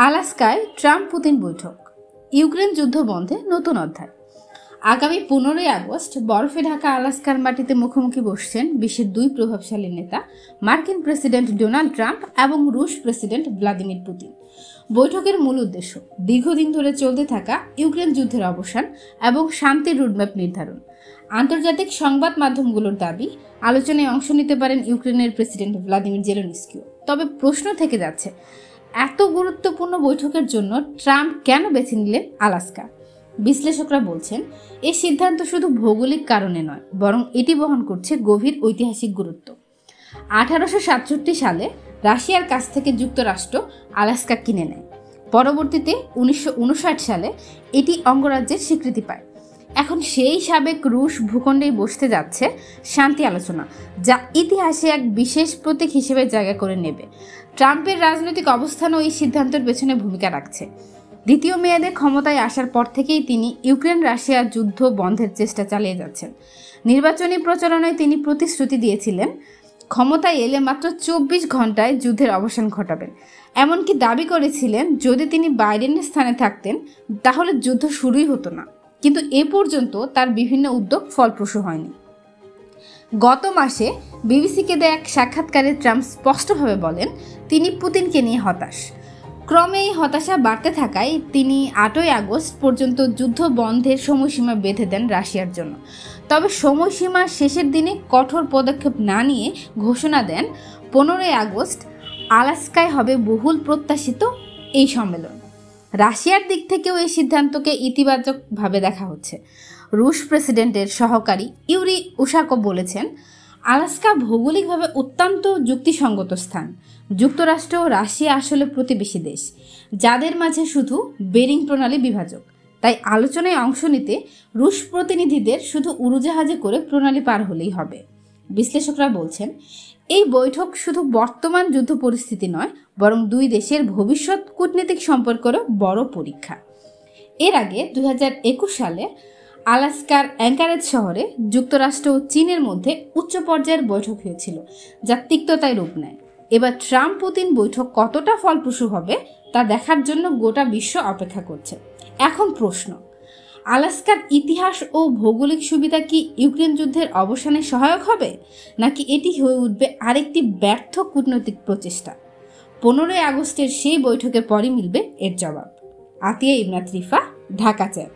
আলাস্কায় Trump Putin বৈঠক, Ukraine যুদ্ধ বন্ধে নতুন অধ্যায়। আগামী 15ই আগস্ট বরফে ঢাকা আলাস্কার মাটিতে মুখোমুখি বসছেন বিশ্বের দুই প্রভাবশালী নেতা, মার্কিন প্রেসিডেন্ট ডোনাল্ড ট্রাম্প এবং রুশ প্রেসিডেন্ট ভ্লাদিমির পুতিন। বৈঠকের মূল উদ্দেশ্য দীর্ঘদিন ধরে চলতে থাকা ইউক্রেন যুদ্ধের অবসান এবং শান্তির রোডম্যাপ নির্ধারণ। আন্তর্জাতিক সংবাদ মাধ্যমগুলোর দাবি, আলোচনায় অংশ নিতে পারেন ইউক্রেনের প্রেসিডেন্ট ভ্লাদিমির জেলেনস্কিও। তবে প্রশ্ন থেকে যাচ্ছে, এত গুরুত্বপূর্ণ বৈঠকের জন্য ট্রাম্প কেন বেছে নিলেন আলাস্কা? বিশ্লেষকরা বলছেন, এই সিদ্ধান্ত শুধু ভৌগোলিক কারণে নয়, বরং এটি বহন করছে গভীর ঐতিহাসিক গুরুত্ব। 1867 সালে রাশিয়ার কাছ থেকে যুক্তরাষ্ট্র আলাস্কা কিনে নেয়। পরবর্তীতে 1959 সালে এটি অঙ্গরাজ্যের স্বীকৃতি পায়। এখন সেই সাবেক রুশ ভূখণ্ডেই বসতে যাচ্ছে শান্তি আলোচনা, যা ইতিহাসে এক বিশেষ প্রতীক হিসেবে জায়গা করে নেবে। ট্রাম্পের রাজনৈতিক অবস্থানও এই সিদ্ধান্তের পেছনে ভূমিকা রাখছে। দ্বিতীয় মেয়াদে ক্ষমতায় আসার পর থেকেই তিনি ইউক্রেন রাশিয়া যুদ্ধ বন্ধের চেষ্টা চালিয়ে যাচ্ছেন। নির্বাচনী প্রচারণায় তিনি প্রতিশ্রুতি দিয়েছিলেন ক্ষমতায় এলে মাত্র 24 ঘন্টায় যুদ্ধের অবসান ঘটাবেন। এমনকি দাবি করেছিলেন যদি তিনি বাইডেনের স্থানে থাকতেন তাহলে যুদ্ধ শুরুই হতো না। কিন্তু এ পর্যন্ত তার বিভিন্ন উদ্যোগ ফলপ্রসূ হয়নি। গত মাসে বিবিসিকে দেয়া এক সাক্ষাৎকারে ট্রাম্প স্পষ্টভাবে বলেন তিনি পুতিনকে নিয়ে হতাশ। ক্রমে এই হতাশা বাড়তে থাকায় তিনি 8ই আগস্ট পর্যন্ত যুদ্ধ বন্ধের সময়সীমা বেঁধে দেন রাশিয়ার জন্য। তবে সময়সীমার শেষের দিনে কঠোর পদক্ষেপ না নিয়ে ঘোষণা দেন 15ই আগস্ট আলাস্কায় হবে বহুল প্রত্যাশিত এই সম্মেলন। রাশিয়ার দিক থেকেও এই সিদ্ধান্তকে ইতিবাচকভাবে দেখা হচ্ছে। রুশ প্রেসিডেন্টের সহকারী ইউরি উশাকো বলেছেন, আলাস্কা ভৌগোলিকভাবে অত্যন্ত যুক্তিসঙ্গত স্থান। যুক্তরাষ্ট্র ও রাশিয়া আসলে প্রতিবেশী দেশ, যাদের মাঝে শুধু বেরিং প্রণালী বিভাজক। তাই আলোচনায় অংশ নিতে রুশ প্রতিনিধিদের শুধু উড়োজাহাজে করে প্রণালী পার হলেই হবে। বিশ্লেষকরা বলছেন, এই বৈঠক শুধু বর্তমান যুদ্ধ পরিস্থিতি নয়, বরং দুই দেশের ভবিষ্যৎ কূটনৈতিক সম্পর্কেরও বড় পরীক্ষা। এর আগে 2021 সালে আলাস্কার অ্যাঙ্কারেজ শহরে যুক্তরাষ্ট্র ও চীনের মধ্যে উচ্চ পর্যায়ের বৈঠক হয়েছিল, যা তিক্ততায় রূপ নেয়। এবার ট্রাম্প পুতিন বৈঠক কতটা ফলপ্রসূ হবে তা দেখার জন্য গোটা বিশ্ব অপেক্ষা করছে। এখন প্রশ্ন, আলাস্কার ইতিহাস ও ভৌগোলিক সুবিধা কি ইউক্রেন যুদ্ধের অবসানে সহায়ক হবে, নাকি এটি হয়ে উঠবে আরেকটি ব্যর্থ কূটনৈতিক প্রচেষ্টা? 15ই আগস্টের সেই বৈঠকের পরই মিলবে এর জবাব। আতিয়া ইবনাত রিফা, ঢাকা চ্যাপ।